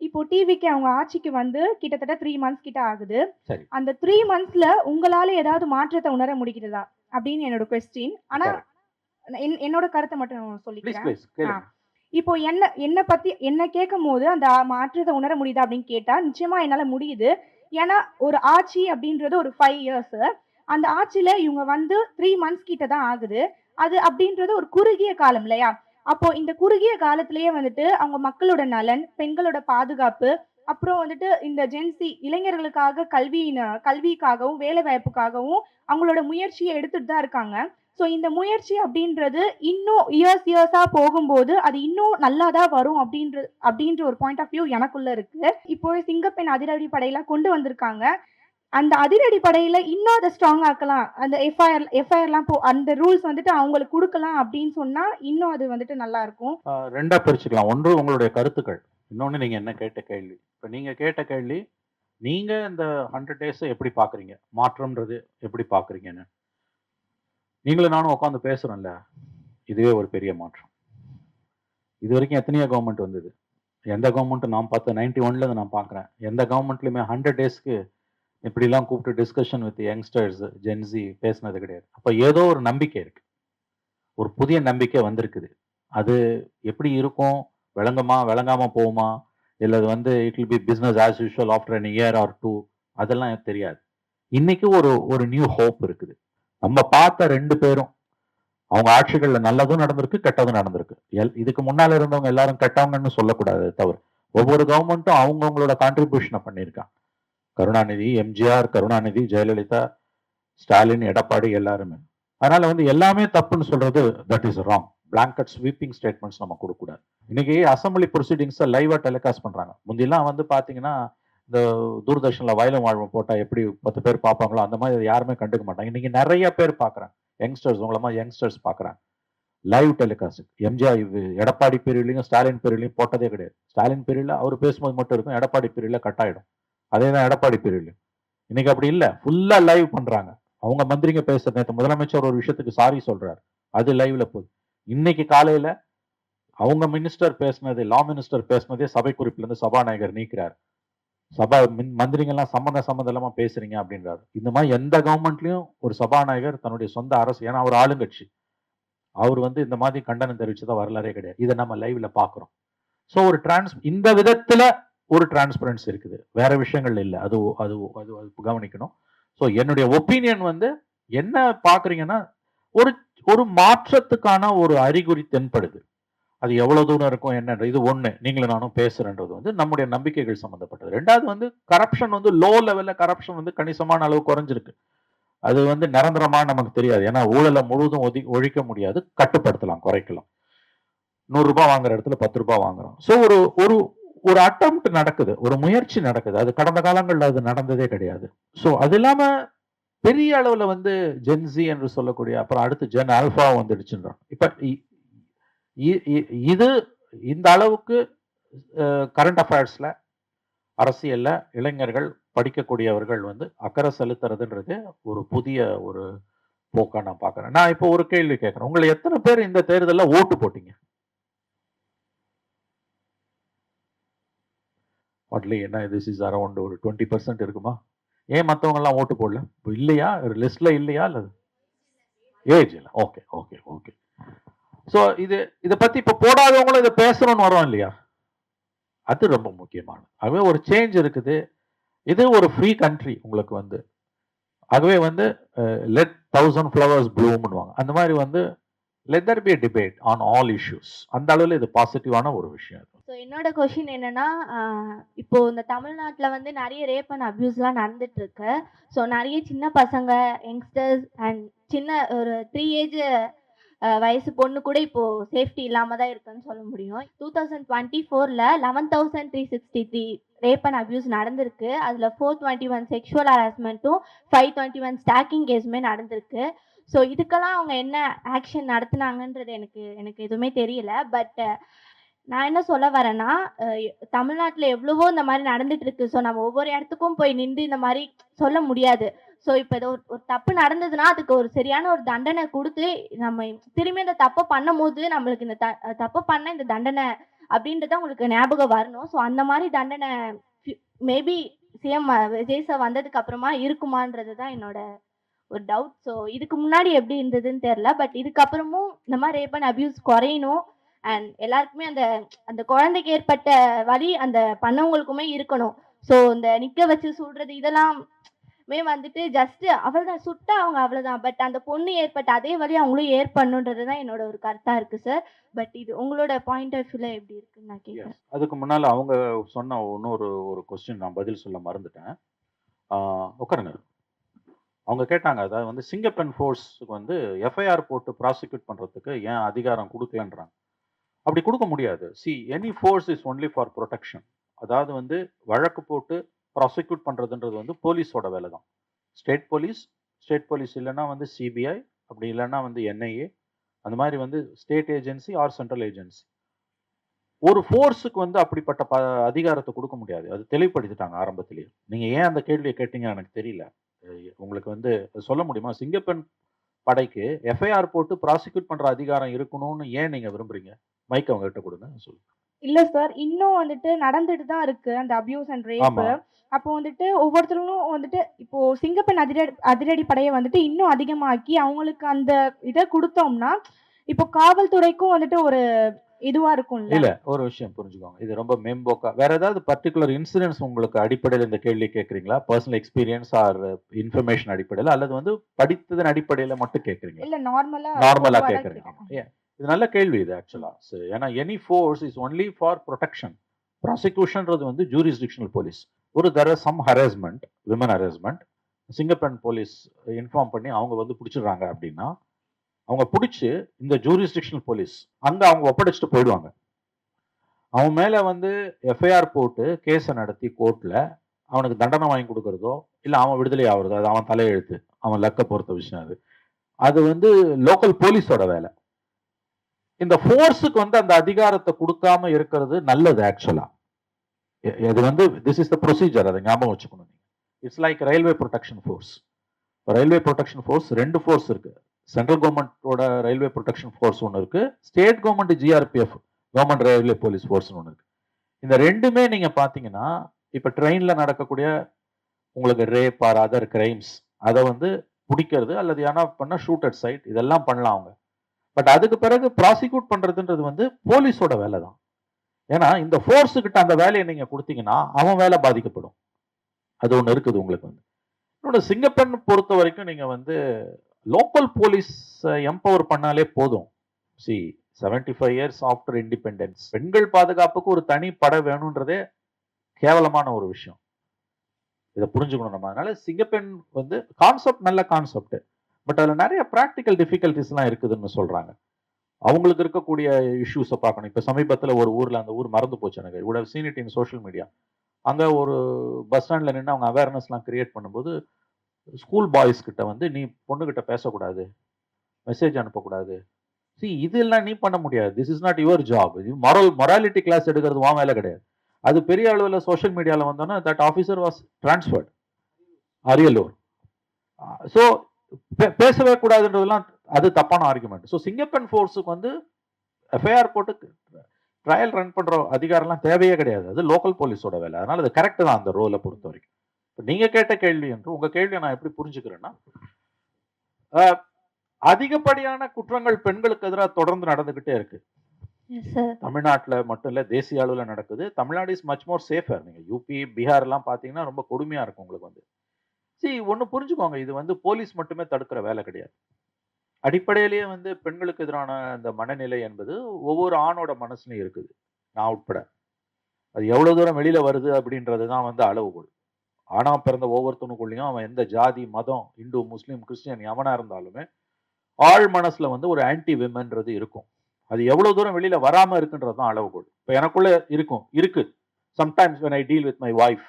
இப்போ டிவிக்கு அவங்க ஆட்சிக்கு வந்து கிட்டத்தட்ட 3 மந்த்ஸ் கிட்ட ஆகுது. சரி. அந்த 3 மந்த்ஸ்ல உங்களால ஏதாவது மாற்றத்த உணர முடிகிறதா? அப்படின்னு என்னோட கொஸ்டின். ஆனா கரெக்ட். என்னோட கருத்த மட்டும் ப்ளீஸ், சொல்லிக்கிறேன். ப்ளீஸ் ஆ. கேளுங்க. இப்போ என்ன பத்தி என்ன கேட்கும்போது, அந்த மாற்றத்த உணர முடியுதா அப்படின்னு கேட்டா, நிச்சயமா என்னால முடியுது. ஏன்னா, ஒரு ஆட்சி அப்படின்றது ஒரு 5 இயர்ஸ். அந்த ஆட்சியில இவங்க வந்து 3 மந்த்ஸ் கிட்ட தான் ஆகுது. அது அப்படின்றது ஒரு குறுகிய காலம் இல்லையா? அப்போ இந்த குறுகிய காலத்திலேயே வந்துட்டு அவங்க மக்களோட நலன், பெண்களோட பாதுகாப்பு, அப்புறம் வந்துட்டு இந்த ஜென்சி இளைஞர்களுக்காக கல்விக்காகவும், வேலைவாய்ப்புக்காகவும் அவங்களோட முயற்சிய எடுத்துட்டு தான் இருக்காங்க. ஸோ இந்த முயற்சி அப்படின்றது இன்னும் இயர்ஸா போகும்போது, அது இன்னும் நல்லா தான் வரும் அப்படின்ற ஒரு பாயிண்ட் ஆஃப் வியூ எனக்குள்ள இருக்கு. இப்போ சிங்கப்பெண் அதிரடி படையெல்லாம் கொண்டு வந்திருக்காங்க. அந்த அதிரடி படையில இன்னும் அத ஸ்ட்ராங் ஆக்கலாம். அந்த எஃப்ஐஆர்லாம் அந்த ரூல்ஸ் வந்துட்டு அவங்களுக்கு குடுக்கலாம் அப்படின்னு சொன்னா, இன்னும் அது வந்துட்டு நல்லா இருக்கும். 2ஆ பிரிச்சுக்கலாம். ஒன்று உங்களுடைய கருத்துக்கள். இன்னொன்னு நீங்க என்ன கேட்ட கேள்வி. இப்ப நீங்க கேட்ட கேள்வி, நீங்க இந்த 100 டேஸ எப்படி பார்க்குறீங்க? மாற்றம்ன்றது எப்படி பார்க்குறீங்கன்னு. நீங்களும் நானும் உட்கார்ந்து பேசுறோம்ல, இதுவே ஒரு பெரிய மாற்றம். இதுவரைக்கும் எத்தனையோ கவர்ன்மெண்ட் வந்தது. எந்த கவர்ன்மெண்ட்டும் நான் பார்த்த 91ல நான் பார்க்குறேன். எந்த கவர்ன்மெண்ட்லயுமே 100 டேஸ்க்கு இப்படிலாம் கூப்பிட்டு டிஸ்கஷன் வித் யங்ஸ்டர்ஸ், ஜென்ஸி பேசினது கிடையாது. அப்ப ஏதோ ஒரு நம்பிக்கை இருக்கு. ஒரு புதிய நம்பிக்கை வந்திருக்குது. அது எப்படி இருக்கும்? விளங்குமா? விளங்காம போகுமா? இல்ல அது வந்து it will be business as usual after an year R 2 அதெல்லாம் எனக்கு தெரியாது. இன்னைக்கு ஒரு ஒரு நியூ ஹோப் இருக்குது. நம்ம பார்த்த 2 பேரும் அவங்க ஆட்சிகள்ல நல்லதும் நடந்திருக்கு, கெட்டதும் நடந்திருக்கு. இதுக்கு முன்னால இருந்தவங்க எல்லாரும் கெட்டவங்கன்னு சொல்லக்கூடாது தவறு. ஒவ்வொரு கவர்மெண்ட்டும் அவங்கவங்களோட கான்ட்ரிபியூஷன பண்ணியிருக்காங்க. கருணாநிதி, எம்ஜிஆர், கருணாநிதி, ஜெயலலிதா, ஸ்டாலின், எடப்பாடி எல்லாருமே. அதனால வந்து எல்லாமே தப்புன்னு சொல்றது that is wrong. Blanket sweeping statements நம்ம கொடுக்கக்கூடாது. இன்னைக்கு அசம்பிளி ப்ரொசீடிங்ஸை லைவா டெலிகாஸ்ட் பண்றாங்க. முந்தியெல்லாம் வந்து பாத்தீங்கன்னா இந்த தூர்தர்ஷன்ல வயலும் வாழ்வும் போட்டா எப்படி 10 பேர் பார்ப்பாங்களோ அந்த மாதிரி யாருமே கண்டுக்க மாட்டாங்க. இன்னைக்கு நிறைய பேர் பார்க்குறாங்க. யங்ஸ்டர்ஸ் உங்களை மாதிரி யங்ஸ்டர்ஸ் பார்க்குறாங்க. Live telecast. எம்ஜிஆர் எடப்பாடி பீரியட்லையும் ஸ்டாலின் பீரியட்லையும் போட்டதே கிடையாது. ஸ்டாலின் பீரியட்ல அவர் பேசும்போது மட்டும் இருக்கும், எடப்பாடி பீரியட்ல கட் ஆயிடும். அதே தான் எடப்பாடி பீரியட்லையும். இன்னைக்கு அப்படி இல்லை, ஃபுல்லா லைவ் பண்றாங்க. அவங்க மந்திரிங்க பேசுறது, நேற்று முதலமைச்சர் ஒரு விஷயத்துக்கு சாரி சொல்றாரு, அது லைவ்ல போகுது. இன்னைக்கு காலையில அவங்க மினிஸ்டர் பேசினது, லா மினிஸ்டர் பேசினதே சபை குறிப்புல இருந்து சபாநாயகர் நீக்கிறார். சபா மந்திரிங்கெல்லாம் சம்மந்தம் இல்லாம பேசுறீங்க அப்படின்றாரு. இந்த மாதிரி எந்த கவர்மெண்ட்லயும் ஒரு சபாநாயகர் தன்னுடைய சொந்த அரசு, ஏன்னா அவர் ஆளுங்கட்சி, அவர் வந்து இந்த மாதிரி கண்டனம் தெரிவிச்சதா வரலாறே கிடையாது. இதை நம்ம லைவ்ல பாக்குறோம். ஸோ ஒரு இந்த விதத்துல ஒரு டிரான்ஸ்பரன்சி இருக்குது, வேற விஷயங்கள் இல்லை. அது அது அது கவனிக்கணும். ஸோ என்னுடைய ஒப்பீனியன் வந்து என்ன பாக்குறீங்கன்னா, ஒரு ஒரு மாற்றத்துக்கான ஒரு அறிகுறி தென்படுது. அது எவ்வளவு தூரம் இருக்கும் என்ன, இது ஒண்ணு. நீங்களும் நானும் பேசுறன்றது வந்து நம்முடைய நம்பிக்கைகள் சம்பந்தப்பட்டது. ரெண்டாவது வந்து கரப்ஷன் வந்து லோ லெவல்ல கரப்ஷன் வந்து கணிசமான அளவு குறைஞ்சிருக்கு. அது வந்து நிரந்தரமா நமக்கு தெரியாது. ஏன்னா ஊழலை முழுவதும் ஒழிக்க முடியாது, கட்டுப்படுத்தலாம், குறைக்கலாம். 100 ரூபாய் வாங்குற இடத்துல 10 ரூபாய் வாங்குறோம். ஸோ ஒரு ஒரு ஒரு அட்டெம்ப்ட் நடக்குது, ஒரு முயற்சி நடக்குது. அது கடந்த காலங்கள்ல அது நடந்ததே கிடையாது. ஸோ அது இல்லாம பெரிய அளவுல வந்து ஜென்சி என்று சொல்லக்கூடிய, அப்புறம் அடுத்து ஜென் ஆல்பா வந்துடுச்சுன்றோம். இப்ப இது இந்த அளவுக்கு கரண்ட் அஃபேர்ஸ்ல, அரசியல்ல இளைஞர்கள் படிக்கக்கூடியவர்கள் வந்து அக்கறை செலுத்துறதுன்றது ஒரு புதிய ஒரு போக்கா நான் பாக்குறேன். நான் இப்போ ஒரு கேள்வி கேட்கிறேன், உங்களை எத்தனை பேர் இந்த தேர்தலில் ஓட்டு போட்டீங்க? வாட்லி என்ன, திஸ் இஸ் அரௌண்ட் ஒரு 20% இருக்குமா? ஏன் மற்றவங்க எல்லாம் ஓட்டு போடல? இல்லையா, லிஸ்ட்ல இல்லையா? அல்லது ஏஜ் இல்லை? Okay okay okay. ஸோ இதை பத்தி இப்ப போடாதவங்களும் இதை பேசணும்னு வரோம் இல்லையா? அது ரொம்ப முக்கியமானது. ஆகவே ஒரு சேஞ்ச் இருக்குது. இது ஒரு ஃப்ரீ கண்ட்ரி உங்களுக்கு வந்து. ஆகவே வந்து லெட் 1000 ஃப்ளவர்ஸ் ப்ளூம்னுவாங்க. அந்த மாதிரி வந்து let there be a debate on all issues. அந்த அளவில் இது பாசிட்டிவான ஒரு விஷயம். ஸோ என்னோட கொஷின் என்னன்னா, இப்போ இந்த தமிழ்நாட்டில் வந்து நிறைய ரேப் அண்ட் அப்யூஸ்லாம் நடந்துட்டு இருக்கு. ஸோ நிறைய சின்ன பசங்க, யங்ஸ்டர்ஸ் அண்ட் சின்ன ஒரு 3 ஏஜ் வயசு பொண்ணு கூட இப்போ சேஃப்டி இல்லாமல் தான் இருக்குன்னு சொல்ல முடியும். 2024ல் 11,363 ரேப் அண்ட் அப்யூஸ் நடந்திருக்கு. அதில் 421 செக்ஷுவல் ஹராஸ்மெண்ட்டும் 521 ஸ்டாக்கிங் கேஸுமே நடந்திருக்கு. ஸோ இதுக்கெல்லாம் அவங்க என்ன ஆக்ஷன் நடத்துனாங்கன்றது எனக்கு எதுவுமே தெரியல. பட் நான் என்ன சொல்ல வரேன்னா, தமிழ்நாட்டில் எவ்வளவோ இந்த மாதிரி நடந்துட்டு இருக்கு. ஸோ நம்ம ஒவ்வொரு இடத்துக்கும் போய் நின்று இந்த மாதிரி சொல்ல முடியாது. ஸோ இப்போ ஏதோ ஒரு தப்பு நடந்ததுன்னா அதுக்கு ஒரு சரியான ஒரு தண்டனை கொடுத்து, நம்ம திரும்பி அந்த தப்பை பண்ணும்போது நம்மளுக்கு இந்த தப்பை பண்ண இந்த தண்டனை அப்படின்றது உங்களுக்கு ஞாபகம் வரணும். ஸோ அந்த மாதிரி தண்டனை மேபி சிஎம் விஜய் சார் வந்ததுக்கு அப்புறமா இருக்குமான்றது தான் என்னோட ஒரு டவுட். ஸோ இதுக்கு முன்னாடி எப்படி இருந்ததுன்னு தெரியல. பட் இதுக்கப்புறமும் இந்த மாதிரி ரேப் அண்ட் அபியூஸ் குறையணும். அண்ட் எல்லாருக்குமே அந்த அந்த குழந்தைக்கு ஏற்பட்ட வலி அந்த பண்ணவங்களுக்குமே இருக்கணும். ஸோ இந்த நிக்க வச்சு சுடுறது இதெல்லாம் வந்துட்டு ஜஸ்ட் அவ்வளோதான், சுட்டா அவங்க அவ்வளோதான். பட் அந்த பொண்ணு ஏற்பட்ட அதே வலி அவங்களும் ஏற்படணுன்றது தான் என்னோட ஒரு கருத்தா இருக்கு சார். பட் இது உங்களோட பாயிண்ட் ஆஃப் வியூல எப்படி இருக்குன்னு நான் கேட்குறேன். அதுக்கு முன்னால அவங்க சொன்ன ஒரு கொஸ்டின் நான் பதில் சொல்ல மறந்துட்டேன். உட்காருங்க. அவங்க கேட்டாங்க, அதாவது வந்து சிங்கப்பெண் ஃபோர்ஸுக்கு வந்து எஃப்ஐஆர் போட்டு ப்ராசிக்யூட் பண்றதுக்கு ஏன் அதிகாரம் கொடுக்கலன்றாங்க. அப்படி கொடுக்க முடியாது. Any force is only for protection. அதாவது வந்து வழக்கு போட்டு ப்ராசிக்யூட் பண்றதுன்றது வந்து போலீஸோட வேலை தான். ஸ்டேட் போலீஸ் இல்லைன்னா வந்து சிபிஐ, அப்படி இல்லைன்னா வந்து என்ஐஏ, அந்த மாதிரி வந்து state agency R central agency. ஒரு ஃபோர்ஸுக்கு வந்து அப்படிப்பட்ட அதிகாரத்தை கொடுக்க முடியாது. அது தெளிவுபடுத்திட்டாங்க ஆரம்பத்திலேயே. நீங்க ஏன் அந்த கேள்வியை கேட்டீங்க எனக்கு தெரியல. உங்களுக்கு வந்து சொல்ல முடியுமா? சிங்கப்பெண் படைக்கு எஃப்ஐஆர் போட்டு ப்ராசிக்யூட் பண்ற அதிகாரம் இருக்கணும்னு ஏன் நீங்க விரும்புறீங்க? மைக் அவங்க கிட்ட கொடுங்க, சொல்லுங்க. இல்ல சார், இன்னும் வந்துட்டு நடந்துட்டு தான் இருக்கு அந்த அபியூஸ் அண்ட் ரேப். ஆமா. அப்போ வந்துட்டு ஒவ்வொருத்தரும் வந்துட்டு இப்போ சிங்கப்பெண் அதிரடி படையை வந்துட்டு இன்னும் அதிகமாக்கி அவங்களுக்கு அந்த இதை கொடுத்தோம்னா இப்போ காவல்துறைக்கும் வந்துட்டு ஒரு இதுவா இருக்கும்ல. இல்ல, ஒரு விஷயம் புரிஞ்சுக்கோங்க. இது ரொம்ப மேம்போக்கா வேற ஏதாவது பர்டிகுலர் இன்சிடென்ட்ஸ் உங்களுக்கு அடிப்படையில் இந்த கேள்வி கேட்குறீங்களா? பர்சனல் எக்ஸ்பீரியன்ஸ் ஆர் இன்ஃபர்மேஷன் அடிப்படையில், அல்லது வந்து படித்ததன் அடிப்படையில் மட்டும் கேட்குறீங்களா? இல்ல நார்மலா நார்மலா கேட்குறீங்க. இது நல்ல கேள்வி இது ஆக்சுவலா. ஏன்னா any force is only for protection. ப்ராசிக்யூஷன்றது வந்து ஜூரிஸ்டிக்ஷனல் போலீஸ். ஒரு தர சம் ஹராஸ்மெண்ட், விமன் ஹராஸ்மெண்ட், சிங்கப்பெண் போலீஸ் இன்ஃபார்ம் பண்ணி அவங்க வந்து பிடிச்சிடுறாங்க அப்படின்னா, அவங்க பிடிச்சி இந்த ஜூரிஸ்டிக்ஷனல் போலீஸ் அங்க அவங்க ஒப்படைச்சிட்டு போயிடுவாங்க. அவன் மேல வந்து எஃப்ஐஆர் போட்டு கேஸை நடத்தி கோர்ட்ல அவனுக்கு தண்டனை வாங்கி கொடுக்கறதோ இல்லை அவன் விடுதலை ஆகுறதோ அது அவன் தலையெழுத்து, அவன் லக்க பொறுத்த விஷயம். அது வந்து லோக்கல் போலீஸோட வேலை. இந்த ஃபோர்ஸுக்கு வந்து அந்த அதிகாரத்தை கொடுக்காம இருக்கிறது நல்லது ஆக்சுவலா. இது வந்து திஸ் இஸ் த ப்ரொசீஜர், அதை ஞாபகம் வச்சுக்கணும். It's like railway protection force. Railway protection force 2 force இருக்கு. சென்ட்ரல் கவர்மெண்டோட ரயில்வே ப்ரொடெக்ஷன் ஃபோர்ஸ் ஒன்று இருக்கு, state government GRPF government railway police force ஒன்று இருக்கு. இந்த ரெண்டுமே நீங்க பாத்தீங்கன்னா இப்ப ட்ரெயின்ல நடக்கக்கூடிய உங்களுக்கு ரேப் ஆர் அதர் கிரைம்ஸ் அதை வந்து பிடிக்கிறது அல்லது ஏன்னா பண்ண ஷூட் அட் சைட் இதெல்லாம் பண்ணலாம் அவங்க. பட் அதுக்கு பிறகு ப்ராசிக்யூட் பண்றதுன்றது வந்து போலீஸோட வேலை தான். ஏன்னா இந்த ஃபோர்ஸு கிட்ட அந்த வேலையை நீங்க கொடுத்தீங்கன்னா அவன் வேலை பாதிக்கப்படும். அது ஒன்று இருக்குது உங்களுக்கு வந்து. இன்னொன்று, சிங்கப்பெண் பொறுத்த வரைக்கும் நீங்க வந்து லோக்கல் போலீஸ் எம்பவர் பண்ணாலே போதும். 75 இயர்ஸ் ஆஃப்டர் இண்டிபெண்டன்ஸ் பெண்கள் பாதுகாப்புக்கு ஒரு தனி படை வேணும்ன்றதே கேவலமான ஒரு விஷயம். இதை புரிஞ்சுக்கணும் நம்ம. அதனால சிங்கப்பெண் வந்து கான்செப்ட் நல்ல கான்செப்ட். பட் அதில் நிறைய ப்ராக்டிக்கல் டிஃபிகல்டிஸ்லாம் இருக்குதுன்னு சொல்றாங்க. அவங்களுக்கு இருக்கக்கூடிய இஷ்யூஸை பார்க்கணும். இப்போ சமீபத்தில் ஒரு ஊரில், அந்த ஊர் மறந்து போச்சு எனக்கு, இவ்வளோ scene it in social media. அங்கே ஒரு பஸ் ஸ்டாண்டில் நின்று அவங்க அவேர்னஸ்லாம் கிரியேட் பண்ணும்போது ஸ்கூல் பாய்ஸ் கிட்ட வந்து நீ பொண்ணுகிட்ட பேசக்கூடாது, மெசேஜ் அனுப்பக்கூடாது. இதெல்லாம் நீ பண்ண முடியாது. This is not your job. இது மொராலிட்டி கிளாஸ் எடுக்கிறது வா வேலை கிடையாது. அது பெரிய அளவில் சோஷியல் மீடியாவில் வந்தோன்னா that officer was transferred Ariyalur. So பேசவே கூடாதுன்றதுலாம் அது தப்பான ஆர்குமெண்ட். ஸோ சிங்கப்பெண் ஃபோர்ஸுக்கு வந்து எஃப்ஐஆர் போட்டு ட்ரையல் ரன் பண்ற அதிகாரம்லாம் தேவையே கிடையாது. அது லோக்கல் போலீஸோட வேலை. அதனால அது கரெக்ட் தான் அந்த ரோலை பொறுத்த வரைக்கும். நீங்க கேட்ட கேள்வி என்று உங்க கேள்வியை நான் எப்படி புரிஞ்சுக்கிறேன்னா, அதிகப்படியான குற்றங்கள் பெண்களுக்கு எதிராக தொடர்ந்து நடந்துகிட்டே இருக்கு. தமிழ்நாட்டில் மட்டும் இல்ல, தேசிய அளவில் நடக்குது. Tamil Nadu is much more safer. நீங்க யூபி, பீகார் எல்லாம் பாத்தீங்கன்னா ரொம்ப கொடுமையா இருக்கும் உங்களுக்கு வந்து. ஒண்ணு புரிஞ்சுக்கோங்க, இது வந்து போலீஸ் மட்டுமே தடுக்கிற வேலை கிடையாது. அடிப்படையிலேயே வந்து பெண்களுக்கு எதிரான அந்த மனநிலை என்பது ஒவ்வொரு ஆணோட மனசுலையும் இருக்குது, நான் உட்பட. அது எவ்வளவு தூரம் வெளியில வருது அப்படின்றது தான் வந்து அளவுகோல். ஆணா பிறந்த ஒவ்வொருத்தனுக்குள்ளேயும் அவன் எந்த ஜாதி, மதம், இந்து, முஸ்லீம், கிறிஸ்டியன் எவனா இருந்தாலுமே ஆள் மனசுல வந்து ஒரு ஆன்டி விமன்றது இருக்கும். அது எவ்வளவு தூரம் வெளியில வராம இருக்குன்றது தான் அளவுகோல். இப்போ எனக்குள்ள இருக்கு sometimes when I deal with my wife,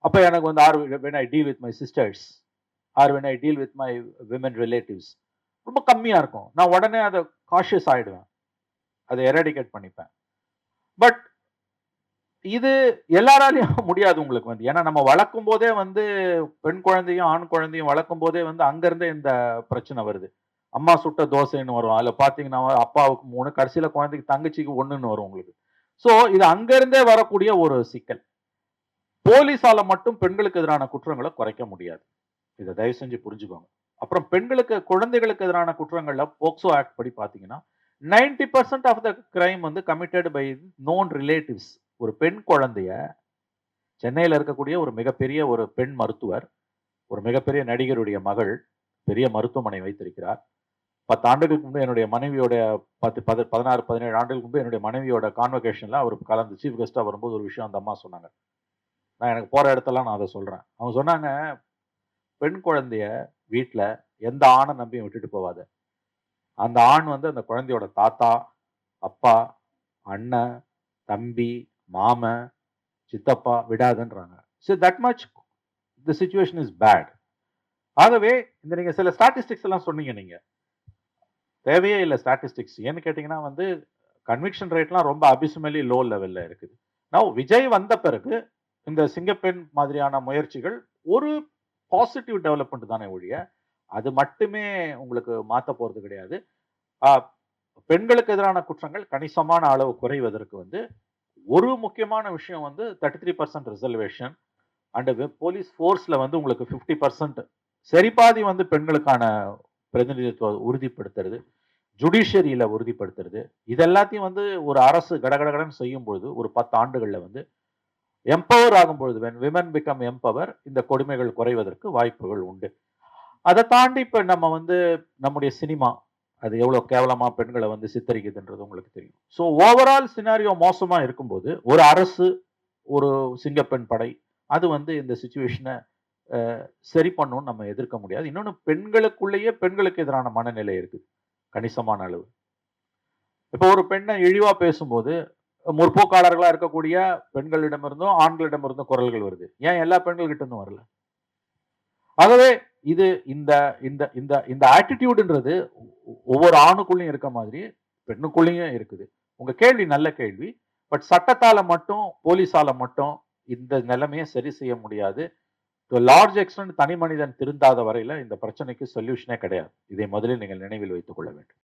அப்போ எனக்கு வந்து when I deal with my sisters or when I deal with my women relatives ரொம்ப கம்மியா இருக்கும். நான் உடனே அதை காஷியஸ் ஆயிடுவேன், அதை எராடிகேட் பண்ணிப்பேன். பட் இது எல்லாராலையும் முடியாது உங்களுக்கு வந்து. ஏன்னா நம்ம வளர்க்கும் போதே வந்து பெண் குழந்தையும் ஆண் குழந்தையும் வளர்க்கும் போதே வந்து அங்கிருந்தே இந்த பிரச்சனை வருது. அம்மா சுட்ட தோசைன்னு வரும், அதில் பார்த்தீங்கன்னா அப்பாவுக்கு 3, கடைசியில் குழந்தைக்கு தங்கச்சிக்கு 1ன்னு வரும் உங்களுக்கு. ஸோ இது அங்கிருந்தே வரக்கூடிய ஒரு சிக்கல். போலீஸால மட்டும் பெண்களுக்கு எதிரான குற்றங்களை குறைக்க முடியாது. இதை தயவு செஞ்சு புரிஞ்சுக்கோங்க. அப்புறம் பெண்களுக்கு குழந்தைகளுக்கு எதிரான குற்றங்கள்ல போக்சோ ஆக்ட் படி பார்த்தீங்கன்னா 90% ஆஃப் த கிரைம் வந்து கமிட்டட் பை நோன் ரிலேட்டிவ்ஸ். ஒரு பெண் குழந்தைய சென்னையில் இருக்கக்கூடிய ஒரு மிகப்பெரிய ஒரு பெண் மருத்துவர், ஒரு மிகப்பெரிய நடிகருடைய மகள் பெரிய மருத்துவமனை வைத்திருக்கிறார். 10 ஆண்டுகளுக்கு முன்பு என்னுடைய மனைவியோட 16 17 ஆண்டுகளுக்கு முன்பு என்னுடைய மனைவியோட கான்வகேஷன்ல அவர் கலந்து சீஃப் கெஸ்டா வரும்போது ஒரு விஷயம் அந்த அம்மா சொன்னாங்க. நான் எனக்கு போற இடத்தெல்லாம் நான் அதை சொல்றேன். அவங்க சொன்னாங்க, பெண் குழந்தைய வீட்ல எந்த ஆணை நம்பியும் விட்டுட்டு போவாத. அந்த ஆண் வந்து அந்த குழந்தையோட தாத்தா, அப்பா, அண்ணன், தம்பி, மாமன், சித்தப்பா விடாதன்றாங்க. So that much the situation is bad. ஆகவே இந்த நீங்க சில ஸ்டாட்டிஸ்டிக்ஸ் எல்லாம் சொன்னீங்க நீங்க. தேவையே இல்லை ஸ்டாட்டிஸ்டிக்ஸ். ஏன்னு கேட்டீங்கன்னா வந்து கன்விக்ஷன் ரேட்லாம் ரொம்ப அபிசுமலி லோ லெவல்ல இருக்குது. நான் விஜய் வந்த பிறகு இந்த சிங்கப்பெண் மாதிரியான முயற்சிகள் ஒரு பாசிட்டிவ் டெவலப்மெண்ட் தானே ஒழிய அது மட்டுமே உங்களுக்கு மாற்ற போறது கிடையாது. பெண்களுக்கு எதிரான குற்றங்கள் கணிசமான அளவு குறைவதற்கு வந்து ஒரு முக்கியமான விஷயம் வந்து 33% ரிசர்வேஷன் அண்ட் போலீஸ் ஃபோர்ஸ்ல வந்து உங்களுக்கு 50% சரிபாதி வந்து பெண்களுக்கான பிரதிநிதித்துவம் உறுதிப்படுத்துறது, ஜுடிஷியரியில உறுதிப்படுத்துறது, இது எல்லாத்தையும் வந்து ஒரு அரசு கடகடகடன் செய்யும் பொழுது ஒரு 10 ஆண்டுகள்ல வந்து எம்பவர் ஆகும்பொழுது விமன் பிகம் எம்பவர் இந்த கொடுமைகள் குறைவதற்கு வாய்ப்புகள் உண்டு. அதை தாண்டி இப்ப நம்ம வந்து நம்முடைய சினிமா அது எவ்வளவு கேவலமா பெண்களை வந்து சித்தரிக்குதுன்றது உங்களுக்கு தெரியும். ஸோ ஓவரால் சினாரியோ மோசமா இருக்கும்போது ஒரு அரசு, ஒரு சிங்கப்பெண் படை அது வந்து இந்த சுச்சுவேஷனை சரி பண்ணணும்னு நம்ம எதிர்க்க முடியாது. இன்னொன்று பெண்களுக்குள்ளேயே பெண்களுக்கு எதிரான மனநிலை இருக்குது கணிசமான அளவு. இப்போ ஒரு பெண்ணை இழிவா பேசும்போது முற்போக்காளர்களா இருக்கக்கூடிய பெண்களிடமிருந்தும் ஆண்களிடமிருந்தும் குரல்கள் வருது. ஏன் எல்லா பெண்கள்கிட்ட இருந்தும் வரல? ஆகவே இது இந்த இந்த இந்த இந்த ஆட்டிடியூடுன்றது ஒவ்வொரு ஆணுக்குள்ளயும் இருக்க மாதிரி பெண்ணுக்குள்ளயும் இருக்குது. உங்க கேள்வி நல்ல கேள்வி. பட் சட்டத்தால மட்டும் போலீஸால மட்டும் இந்த நிலைமையை சரி செய்ய முடியாது. டு லார்ஜ் எக்ஸ்டென்ட் தனி மனிதன் திருந்தாத வரையில இந்த பிரச்சனைக்கு சொல்யூஷனே கிடையாது. இதை முதலில் நீங்கள் நினைவில் வைத்துக் கொள்ள வேண்டும்.